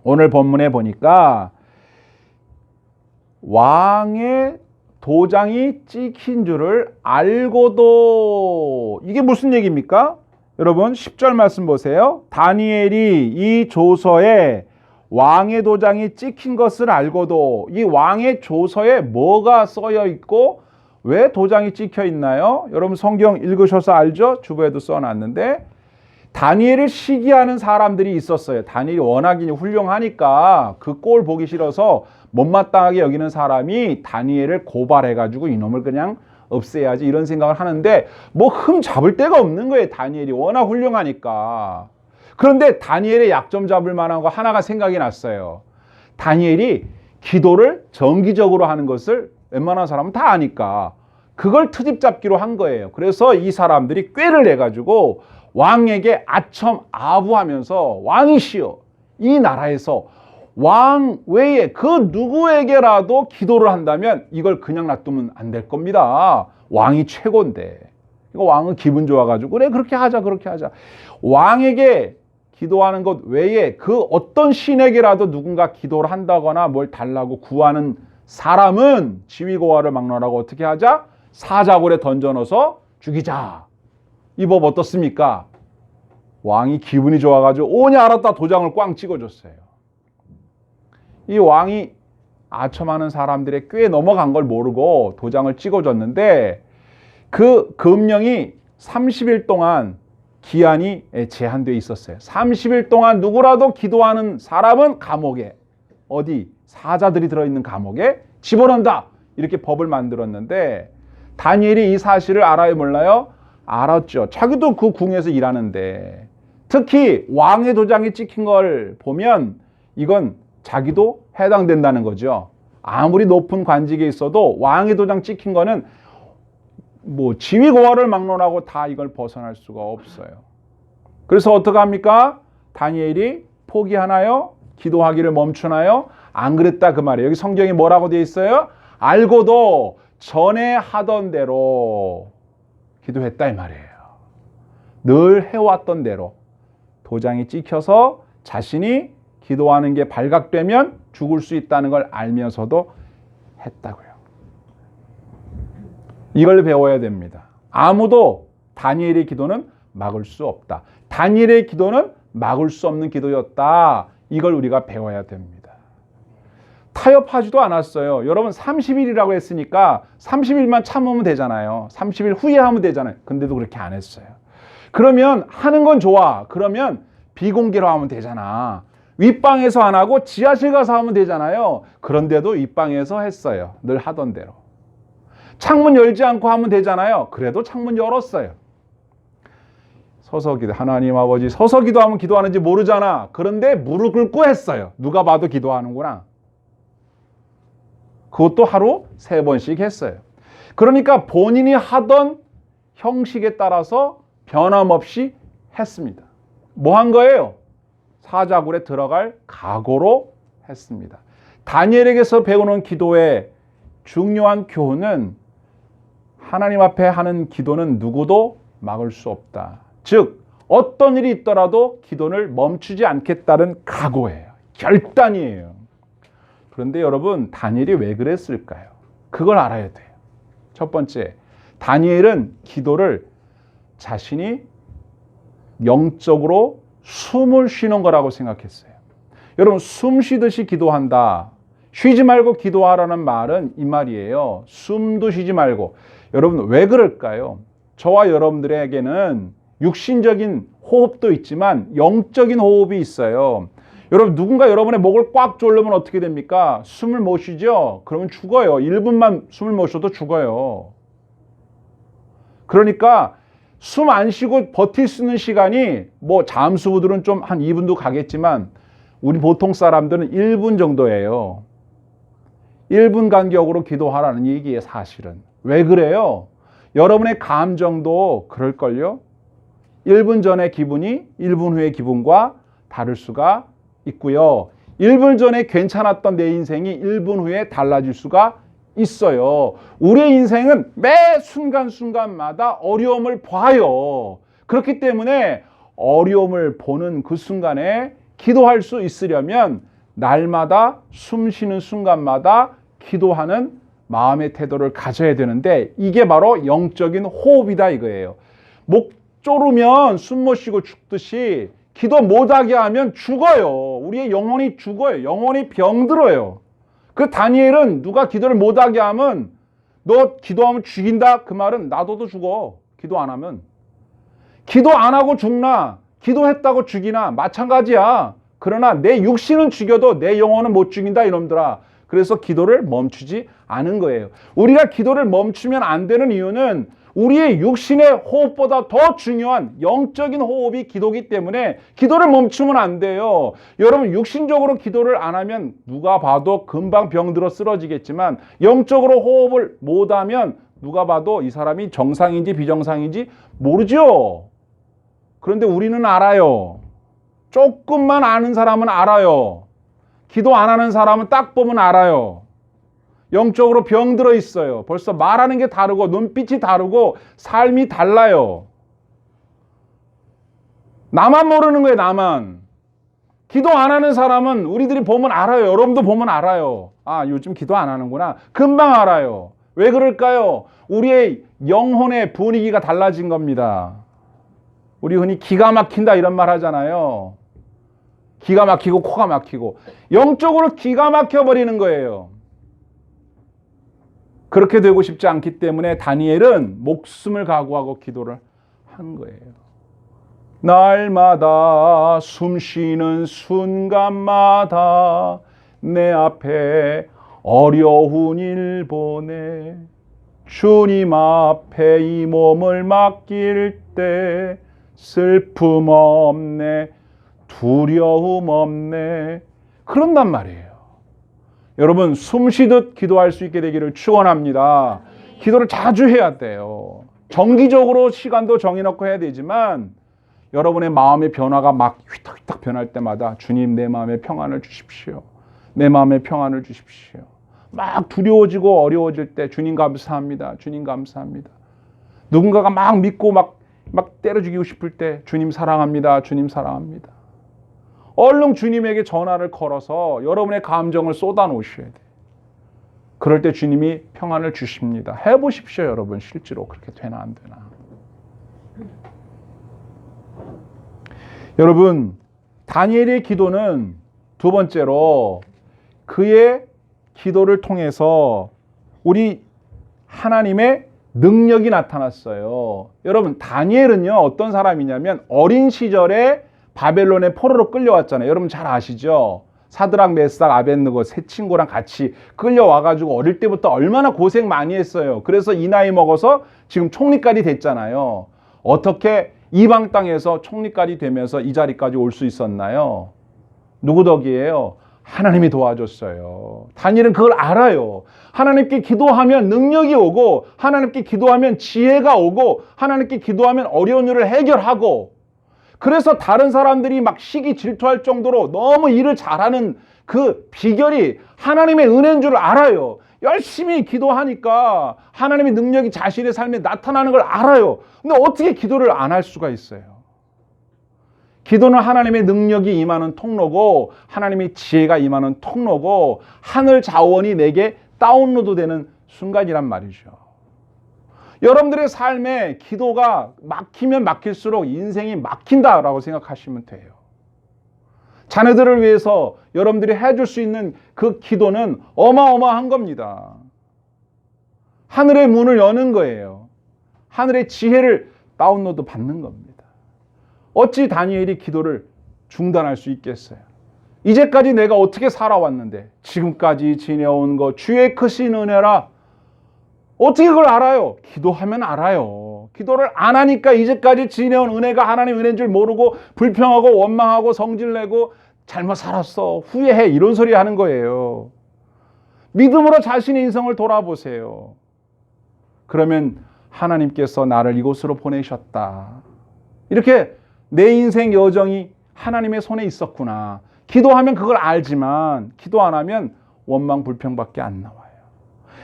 오늘 본문에 보니까 왕의 도장이 찍힌 줄을 알고도, 이게 무슨 얘기입니까? 여러분 10절 말씀 보세요. 다니엘이 이 조서에 왕의 도장이 찍힌 것을 알고도, 이 왕의 조서에 뭐가 써여 있고 왜 도장이 찍혀 있나요? 여러분 성경 읽으셔서 알죠? 주부에도 써놨는데 다니엘을 시기하는 사람들이 있었어요. 다니엘이 워낙 훌륭하니까 그 꼴 보기 싫어서 못마땅하게 여기는 사람이 다니엘을 고발해가지고 이놈을 그냥 없애야지 이런 생각을 하는데 뭐 흠 잡을 데가 없는 거예요. 다니엘이 워낙 훌륭하니까. 그런데 다니엘의 약점 잡을 만한 거 하나가 생각이 났어요. 다니엘이 기도를 정기적으로 하는 것을 웬만한 사람은 다 아니까 그걸 트집 잡기로 한 거예요. 그래서 이 사람들이 꾀를 내가지고 왕에게 아첨아부하면서 왕이시여, 이 나라에서 왕 외에 그 누구에게라도 기도를 한다면 이걸 그냥 놔두면 안 될 겁니다. 왕이 최고인데. 이거 왕은 기분 좋아가지고 그래 그렇게 하자 그렇게 하자. 왕에게 기도하는 것 외에 그 어떤 신에게라도 누군가 기도를 한다거나 뭘 달라고 구하는 사람은 지위고하를 막론하고 어떻게 하자? 사자굴에 던져넣어서 죽이자. 이 법 어떻습니까? 왕이 기분이 좋아가지고 오냐 알았다 도장을 꽝 찍어줬어요. 이 왕이 아첨하는 사람들의 꽤 넘어간 걸 모르고 도장을 찍어줬는데 그 금령이 30일 동안 기한이 제한되어 있었어요. 30일 동안 누구라도 기도하는 사람은 감옥에, 어디 사자들이 들어있는 감옥에 집어넣는다, 이렇게 법을 만들었는데 다니엘이 이 사실을 알아요 몰라요? 알았죠. 자기도 그 궁에서 일하는데 특히 왕의 도장이 찍힌 걸 보면 이건 자기도 해당된다는 거죠. 아무리 높은 관직에 있어도 왕의 도장 찍힌 거는 뭐 지위고하를 막론하고 다 이걸 벗어날 수가 없어요. 그래서 어떻게 합니까? 다니엘이 포기하나요? 기도하기를 멈추나요? 안 그랬다 그 말이에요. 여기 성경에 뭐라고 되어 있어요? 알고도 전에 하던 대로 기도했다 이 말이에요. 늘 해왔던 대로 도장이 찍혀서 자신이 기도하는 게 발각되면 죽을 수 있다는 걸 알면서도 했다고요. 이걸 배워야 됩니다. 아무도 다니엘의 기도는 막을 수 없다. 다니엘의 기도는 막을 수 없는 기도였다. 이걸 우리가 배워야 됩니다. 타협하지도 않았어요. 여러분 30일이라고 했으니까 30일만 참으면 되잖아요. 30일 후에 하면 되잖아요. 근데도 그렇게 안 했어요. 그러면 하는 건 좋아. 그러면 비공개로 하면 되잖아. 윗방에서 안 하고 지하실 가서 하면 되잖아요. 그런데도 윗방에서 했어요. 늘 하던 대로. 창문 열지 않고 하면 되잖아요. 그래도 창문 열었어요. 서서 기도, 하나님 아버지 서서 기도하면 기도하는지 모르잖아. 그런데 무릎 꿇고 했어요. 누가 봐도 기도하는구나. 그것도 하루 3번씩 했어요. 그러니까 본인이 하던 형식에 따라서 변함없이 했습니다. 뭐 한 거예요? 사자굴에 들어갈 각오로 했습니다. 다니엘에게서 배우는 기도의 중요한 교훈은 하나님 앞에 하는 기도는 누구도 막을 수 없다. 즉 어떤 일이 있더라도 기도를 멈추지 않겠다는 각오예요. 결단이에요. 그런데 여러분 다니엘이 왜 그랬을까요? 그걸 알아야 돼요. 첫 번째, 다니엘은 기도를 자신이 영적으로 숨을 쉬는 거라고 생각했어요. 여러분 숨 쉬듯이 기도한다. 쉬지 말고 기도하라는 말은 이 말이에요. 숨도 쉬지 말고. 여러분 왜 그럴까요? 저와 여러분들에게는 육신적인 호흡도 있지만 영적인 호흡이 있어요. 여러분 누군가 여러분의 목을 꽉 조르면 어떻게 됩니까? 숨을 못 쉬죠? 그러면 죽어요. 1분만 숨을 못 쉬어도 죽어요. 그러니까 숨 안 쉬고 버틸 수 있는 시간이 뭐 잠수부들은 좀 한 2분도 가겠지만 우리 보통 사람들은 1분 정도예요. 1분 간격으로 기도하라는 얘기예요, 사실은. 왜 그래요? 여러분의 감정도 그럴걸요? 1분 전의 기분이 1분 후의 기분과 다를 수가 있고요. 1분 전에 괜찮았던 내 인생이 1분 후에 달라질 수가 있어요. 우리의 인생은 매 순간순간마다 어려움을 봐요. 그렇기 때문에 어려움을 보는 그 순간에 기도할 수 있으려면 날마다 숨 쉬는 순간마다 기도하는 마음의 태도를 가져야 되는데 이게 바로 영적인 호흡이다 이거예요. 목 조르면 숨 못 쉬고 죽듯이 기도 못하게 하면 죽어요. 우리의 영혼이 죽어요. 영혼이 병들어요. 그 다니엘은 누가 기도를 못하게 하면 너 기도하면 죽인다 그 말은 나도 죽어. 기도 안 하면. 기도 안 하고 죽나 기도했다고 죽이나 마찬가지야. 그러나 내 육신은 죽여도 내 영혼은 못 죽인다 이놈들아. 그래서 기도를 멈추지 않은 거예요. 우리가 기도를 멈추면 안 되는 이유는 우리의 육신의 호흡보다 더 중요한 영적인 호흡이 기도기 때문에 기도를 멈추면 안 돼요. 여러분 육신적으로 기도를 안 하면 누가 봐도 금방 병들어 쓰러지겠지만 영적으로 호흡을 못하면 누가 봐도 이 사람이 정상인지 비정상인지 모르죠. 그런데 우리는 알아요. 조금만 아는 사람은 알아요. 기도 안 하는 사람은 딱 보면 알아요. 영적으로 병들어 있어요. 벌써 말하는 게 다르고 눈빛이 다르고 삶이 달라요. 나만 모르는 거예요. 나만. 기도 안 하는 사람은 우리들이 보면 알아요. 여러분도 보면 알아요. 아, 요즘 기도 안 하는구나. 금방 알아요. 왜 그럴까요? 우리의 영혼의 분위기가 달라진 겁니다. 우리 흔히 기가 막힌다 이런 말 하잖아요. 기가 막히고 코가 막히고 영적으로 기가 막혀버리는 거예요. 그렇게 되고 싶지 않기 때문에 다니엘은 목숨을 각오하고 기도를 한 거예요. 날마다 숨 쉬는 순간마다 내 앞에 어려운 일 보내 주님 앞에 이 몸을 맡길 때 슬픔 없네 두려움 없네 그런단 말이에요. 여러분 숨 쉬듯 기도할 수 있게 되기를 축원합니다. 기도를 자주 해야 돼요. 정기적으로 시간도 정해놓고 해야 되지만 여러분의 마음의 변화가 막 휘딱휘딱 변할 때마다 주님 내 마음에 평안을 주십시오. 내 마음에 평안을 주십시오. 막 두려워지고 어려워질 때 주님 감사합니다. 주님 감사합니다. 누군가가 막 믿고 막 때려 죽이고 싶을 때 주님 사랑합니다. 주님 사랑합니다. 얼른 주님에게 전화를 걸어서 여러분의 감정을 쏟아 놓으셔야 돼요. 그럴 때 주님이 평안을 주십니다. 해보십시오 여러분. 실제로 그렇게 되나 안 되나. 여러분 다니엘의 기도는 두 번째로 그의 기도를 통해서 우리 하나님의 능력이 나타났어요. 여러분 다니엘은요 어떤 사람이냐면 어린 시절에 바벨론의 포로로 끌려왔잖아요. 여러분 잘 아시죠? 사드락, 메삭, 아벳느고 세 친구랑 같이 끌려와가지고 어릴 때부터 얼마나 고생 많이 했어요. 그래서 이 나이 먹어서 지금 총리까지 됐잖아요. 어떻게 이방 땅에서 총리까지 되면서 이 자리까지 올 수 있었나요? 누구 덕이에요? 하나님이 도와줬어요. 다니엘은 그걸 알아요. 하나님께 기도하면 능력이 오고 하나님께 기도하면 지혜가 오고 하나님께 기도하면 어려운 일을 해결하고 그래서 다른 사람들이 막 시기 질투할 정도로 너무 일을 잘하는 그 비결이 하나님의 은혜인 줄 알아요. 열심히 기도하니까 하나님의 능력이 자신의 삶에 나타나는 걸 알아요. 근데 어떻게 기도를 안 할 수가 있어요? 기도는 하나님의 능력이 임하는 통로고 하나님의 지혜가 임하는 통로고 하늘 자원이 내게 다운로드 되는 순간이란 말이죠. 여러분들의 삶에 기도가 막히면 막힐수록 인생이 막힌다라고 생각하시면 돼요. 자녀들을 위해서 여러분들이 해줄 수 있는 그 기도는 어마어마한 겁니다. 하늘의 문을 여는 거예요. 하늘의 지혜를 다운로드 받는 겁니다. 어찌 다니엘이 기도를 중단할 수 있겠어요? 이제까지 내가 어떻게 살아왔는데 지금까지 지내온 거 주의 크신 은혜라. 어떻게 그걸 알아요? 기도하면 알아요. 기도를 안 하니까 이제까지 지내온 은혜가 하나님 은혜인 줄 모르고 불평하고 원망하고 성질내고 잘못 살았어. 후회해. 이런 소리 하는 거예요. 믿음으로 자신의 인생을 돌아보세요. 그러면 하나님께서 나를 이곳으로 보내셨다. 이렇게 내 인생 여정이 하나님의 손에 있었구나. 기도하면 그걸 알지만 기도 안 하면 원망 불평밖에 안 나와요.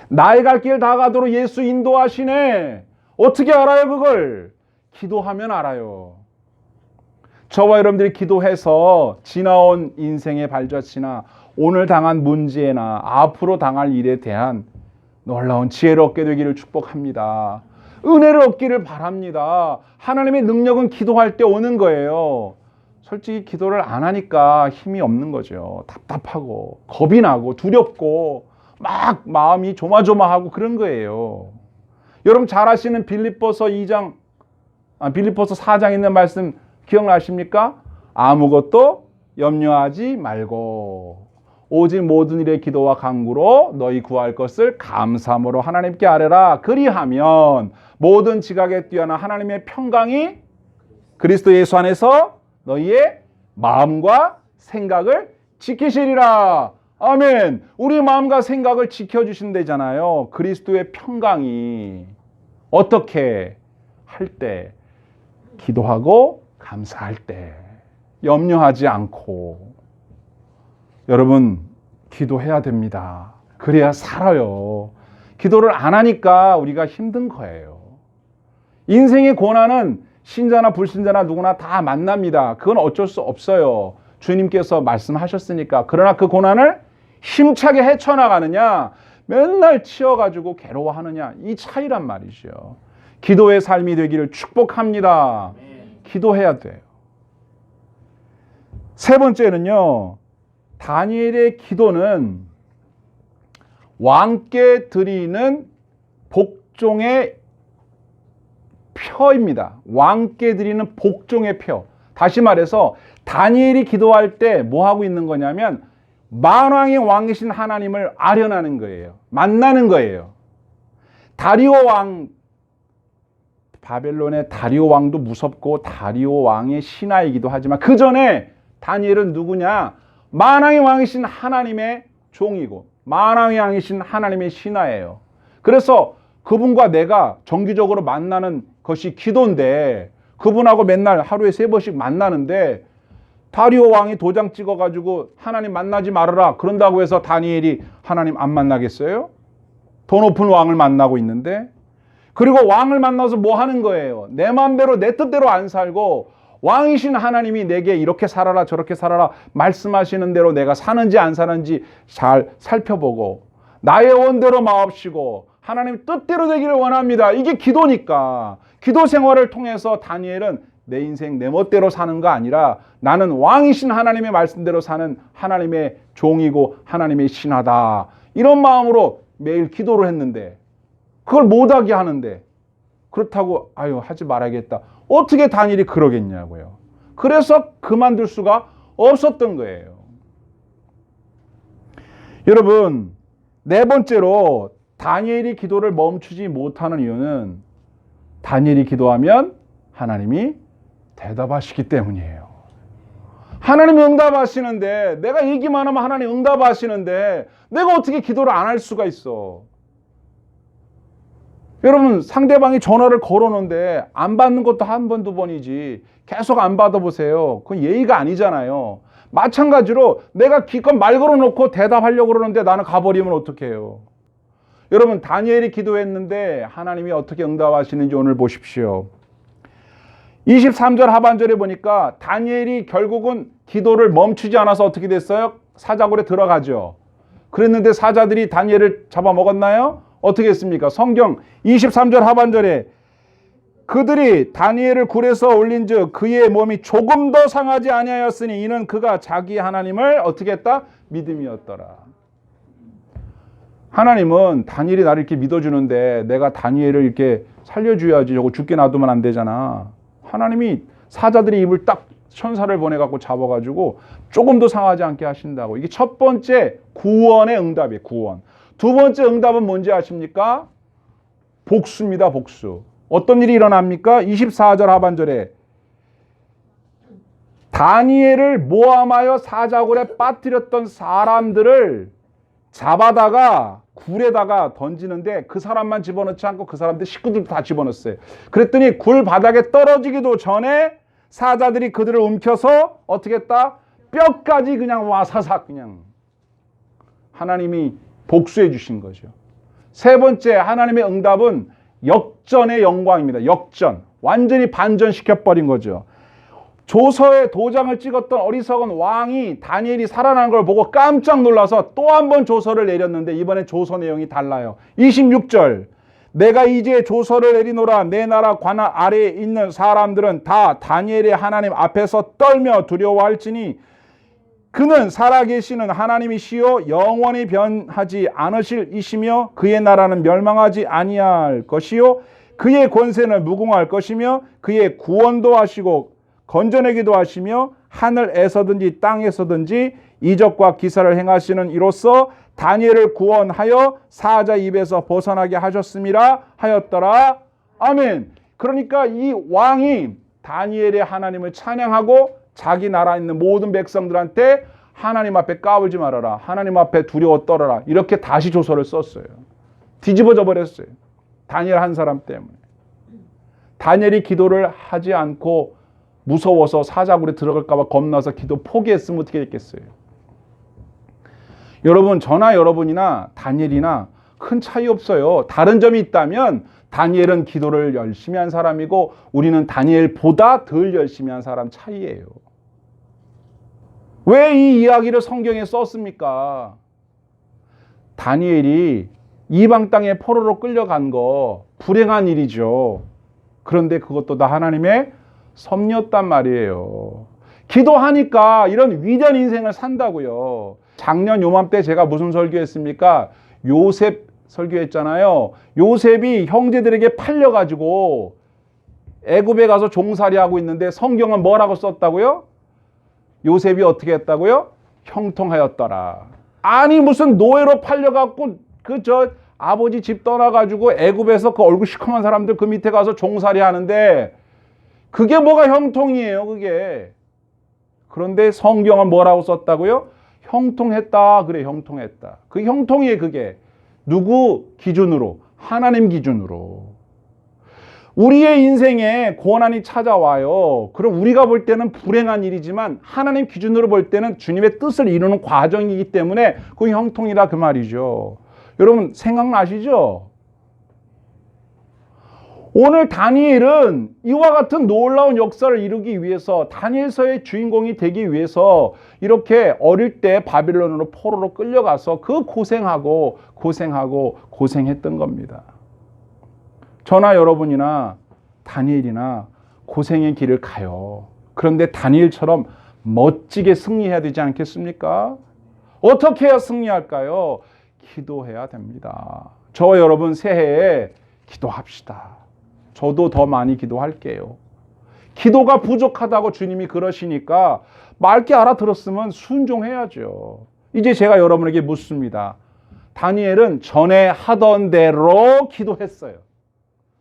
나의 갈 길 다 가도록 예수 인도하시네. 어떻게 알아요 그걸? 기도하면 알아요. 저와 여러분들이 기도해서 지나온 인생의 발자취나 오늘 당한 문제나 앞으로 당할 일에 대한 놀라운 지혜를 얻게 되기를 축복합니다. 은혜를 얻기를 바랍니다. 하나님의 능력은 기도할 때 오는 거예요. 솔직히 기도를 안 하니까 힘이 없는 거죠. 답답하고 겁이 나고 두렵고 막 마음이 조마조마하고 그런 거예요. 여러분 잘 아시는 빌립보서 4장 있는 말씀 기억나십니까? 아무것도 염려하지 말고 오직 모든 일에 기도와 간구로 너희 구할 것을 감사함으로 하나님께 아뢰라. 그리하면 모든 지각에 뛰어난 하나님의 평강이 그리스도 예수 안에서 너희의 마음과 생각을 지키시리라. 아멘. 우리 마음과 생각을 지켜주신다잖아요. 그리스도의 평강이 어떻게 할 때? 기도하고 감사할 때, 염려하지 않고. 여러분 기도해야 됩니다. 그래야 살아요. 기도를 안 하니까 우리가 힘든 거예요. 인생의 고난은 신자나 불신자나 누구나 다 만납니다. 그건 어쩔 수 없어요. 주님께서 말씀하셨으니까. 그러나 그 고난을 힘차게 헤쳐나가느냐, 맨날 치여가지고 괴로워하느냐, 이 차이란 말이죠. 기도의 삶이 되기를 축복합니다. 기도해야 돼요. 세 번째는요, 다니엘의 기도는 왕께 드리는 복종의 표입니다. 왕께 드리는 복종의 표. 다시 말해서 다니엘이 기도할 때 뭐 하고 있는 거냐면 만왕의 왕이신 하나님을 아련하는 거예요. 만나는 거예요. 다리오 왕, 바벨론의 다리오 왕도 무섭고 다리오 왕의 신하이기도 하지만 그 전에 다니엘은 누구냐? 만왕의 왕이신 하나님의 종이고 만왕의 왕이신 하나님의 신하예요. 그래서 그분과 내가 정기적으로 만나는 것이 기도인데 그분하고 맨날 하루에 3번씩 만나는데 다리오 왕이 도장 찍어가지고 하나님 만나지 말아라 그런다고 해서 다니엘이 하나님 안 만나겠어요? 더 높은 왕을 만나고 있는데. 그리고 왕을 만나서 뭐 하는 거예요? 내 마음대로 내 뜻대로 안 살고 왕이신 하나님이 내게 이렇게 살아라 저렇게 살아라 말씀하시는 대로 내가 사는지 안 사는지 잘 살펴보고 나의 원대로 마옵시고 하나님 뜻대로 되기를 원합니다. 이게 기도니까. 기도 생활을 통해서 다니엘은 내 인생 내 멋대로 사는 거 아니라 나는 왕이신 하나님의 말씀대로 사는 하나님의 종이고 하나님의 신하다. 이런 마음으로 매일 기도를 했는데 그걸 못하게 하는데 그렇다고 아유 하지 말아야겠다. 어떻게 다니엘이 그러겠냐고요. 그래서 그만둘 수가 없었던 거예요. 여러분, 네 번째로 다니엘이 기도를 멈추지 못하는 이유는 다니엘이 기도하면 하나님이 대답하시기 때문이에요. 하나님이 응답하시는데 내가 얘기만 하면 하나님 응답하시는데 내가 어떻게 기도를 안 할 수가 있어. 여러분 상대방이 전화를 걸어놓는데 안 받는 것도 한 번, 두 번이지 계속 안 받아보세요. 그건 예의가 아니잖아요. 마찬가지로 내가 기껏 말 걸어놓고 대답하려고 그러는데 나는 가버리면 어떡해요. 여러분 다니엘이 기도했는데 하나님이 어떻게 응답하시는지 오늘 보십시오. 23절 하반절에 보니까 다니엘이 결국은 기도를 멈추지 않아서 어떻게 됐어요? 사자굴에 들어가죠. 그랬는데 사자들이 다니엘을 잡아먹었나요? 어떻게 했습니까? 성경 23절 하반절에 그들이 다니엘을 굴에서 올린즉 그의 몸이 조금 더 상하지 아니하였으니 이는 그가 자기 하나님을 어떻게 했다? 믿음이었더라. 하나님은 다니엘이 나를 이렇게 믿어주는데 내가 다니엘을 이렇게 살려줘야지. 저거 죽게 놔두면 안 되잖아. 하나님이 사자들이 입을 딱 천사를 보내갖고 잡아가지고 조금 더 상하지 않게 하신다고. 이게 첫 번째 구원의 응답이에요. 구원. 두 번째 응답은 뭔지 아십니까? 복수입니다. 복수. 어떤 일이 일어납니까? 24절 하반절에 다니엘을 모함하여 사자굴에 빠뜨렸던 사람들을 잡아다가 굴에다가 던지는데 그 사람만 집어넣지 않고 그 사람들 식구들도 다 집어넣었어요. 그랬더니 굴 바닥에 떨어지기도 전에 사자들이 그들을 움켜서 어떻게 했다? 뼈까지 그냥 와사삭 그냥 하나님이 복수해 주신 거죠. 세 번째 하나님의 응답은 역전의 영광입니다. 역전. 완전히 반전시켜버린 거죠. 조서에 도장을 찍었던 어리석은 왕이 다니엘이 살아난 걸 보고 깜짝 놀라서 또 한 번 조서를 내렸는데 이번엔 조서 내용이 달라요. 26절. 내가 이제 조서를 내리노라. 내 나라 관할 아래에 있는 사람들은 다 다니엘의 하나님 앞에서 떨며 두려워할지니 그는 살아계시는 하나님이시요 영원히 변하지 않으실 이시며 그의 나라는 멸망하지 아니할 것이요 그의 권세는 무궁할 것이며 그의 구원도 하시고 건져내기도 하시며 하늘에서든지 땅에서든지 이적과 기사를 행하시는 이로써 다니엘을 구원하여 사자 입에서 벗어나게 하셨음이라 하였더라. 아멘. 그러니까 이 왕이 다니엘의 하나님을 찬양하고 자기 나라에 있는 모든 백성들한테 하나님 앞에 까불지 말아라. 하나님 앞에 두려워 떨어라. 이렇게 다시 조서를 썼어요. 뒤집어져 버렸어요. 다니엘 한 사람 때문에. 다니엘이 기도를 하지 않고 무서워서 사자굴에 들어갈까 봐 겁나서 기도 포기했으면 어떻게 됐겠어요? 여러분, 저나 여러분이나 다니엘이나 큰 차이 없어요. 다른 점이 있다면 다니엘은 기도를 열심히 한 사람이고 우리는 다니엘보다 덜 열심히 한 사람 차이예요. 왜 이 이야기를 성경에 썼습니까? 다니엘이 이방 땅에 포로로 끌려간 거 불행한 일이죠. 그런데 그것도 다 하나님의 섭리였단 말이에요. 기도하니까 이런 위대한 인생을 산다고요. 작년 요맘때 제가 무슨 설교했습니까? 요셉 설교했잖아요. 요셉이 형제들에게 팔려가지고 애굽에 가서 종살이하고 있는데 성경은 뭐라고 썼다고요? 요셉이 어떻게 했다고요? 형통하였더라. 아니 무슨 노예로 팔려갖고 아버지 집 떠나가지고 애굽에서 그 얼굴 시커먼 사람들 그 밑에 가서 종살이 하는데 그게 뭐가 형통이에요, 그게. 그런데 성경은 뭐라고 썼다고요? 형통했다. 그래, 형통했다. 그 형통이에요, 그게. 누구 기준으로? 하나님 기준으로. 우리의 인생에 고난이 찾아와요. 그럼 우리가 볼 때는 불행한 일이지만 하나님 기준으로 볼 때는 주님의 뜻을 이루는 과정이기 때문에 그 형통이라 그 말이죠. 여러분 생각나시죠? 오늘 다니엘은 이와 같은 놀라운 역사를 이루기 위해서 다니엘서의 주인공이 되기 위해서 이렇게 어릴 때 바빌론으로 포로로 끌려가서 그 고생했던 겁니다. 저나 여러분이나 다니엘이나 고생의 길을 가요. 그런데 다니엘처럼 멋지게 승리해야 되지 않겠습니까? 어떻게 해야 승리할까요? 기도해야 됩니다. 저와 여러분 새해에 기도합시다. 저도 더 많이 기도할게요. 기도가 부족하다고 주님이 그러시니까 맑게 알아들었으면 순종해야죠. 이제 제가 여러분에게 묻습니다. 다니엘은 전에 하던 대로 기도했어요.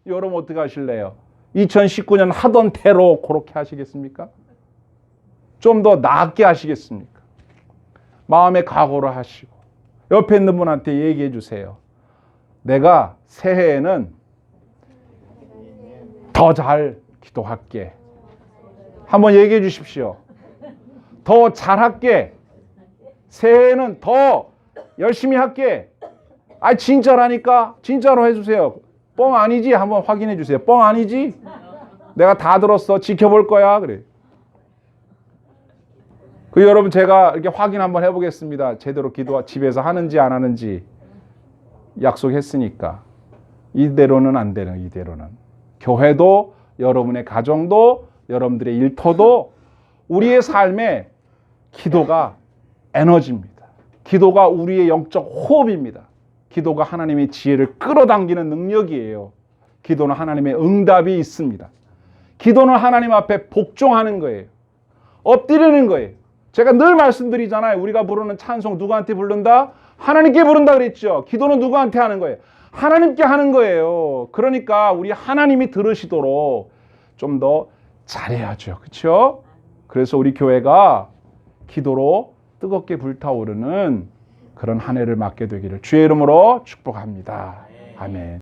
여러분 어떻게 하실래요? 2019년 하던 대로 그렇게 하시겠습니까? 좀 더 나았게 하시겠습니까? 마음의 각오를 하시고 옆에 있는 분한테 얘기해 주세요. 내가 새해에는 더 잘 기도할게. 한번 얘기해 주십시오. 더 잘할게. 새해에는 더 열심히 할게. 아 진짜라니까. 진짜로 해주세요. 뻥 아니지? 한번 확인해 주세요. 뻥 아니지? 내가 다 들었어. 지켜볼 거야. 그래. 여러분 제가 이렇게 확인 한번 해보겠습니다. 제대로 기도 집에서 하는지 안 하는지 약속했으니까. 이대로는 안 되는 이대로는. 교회도 여러분의 가정도 여러분들의 일터도 우리의 삶에 기도가 에너지입니다. 기도가 우리의 영적 호흡입니다. 기도가 하나님의 지혜를 끌어당기는 능력이에요. 기도는 하나님의 응답이 있습니다. 기도는 하나님 앞에 복종하는 거예요. 엎드리는 거예요. 제가 늘 말씀드리잖아요. 우리가 부르는 찬송 누구한테 부른다? 하나님께 부른다 그랬죠. 기도는 누구한테 하는 거예요? 하나님께 하는 거예요. 그러니까 우리 하나님이 들으시도록 좀 더 잘해야죠. 그렇죠? 그래서 우리 교회가 기도로 뜨겁게 불타오르는 그런 한 해를 맞게 되기를 주의 이름으로 축복합니다. 아멘.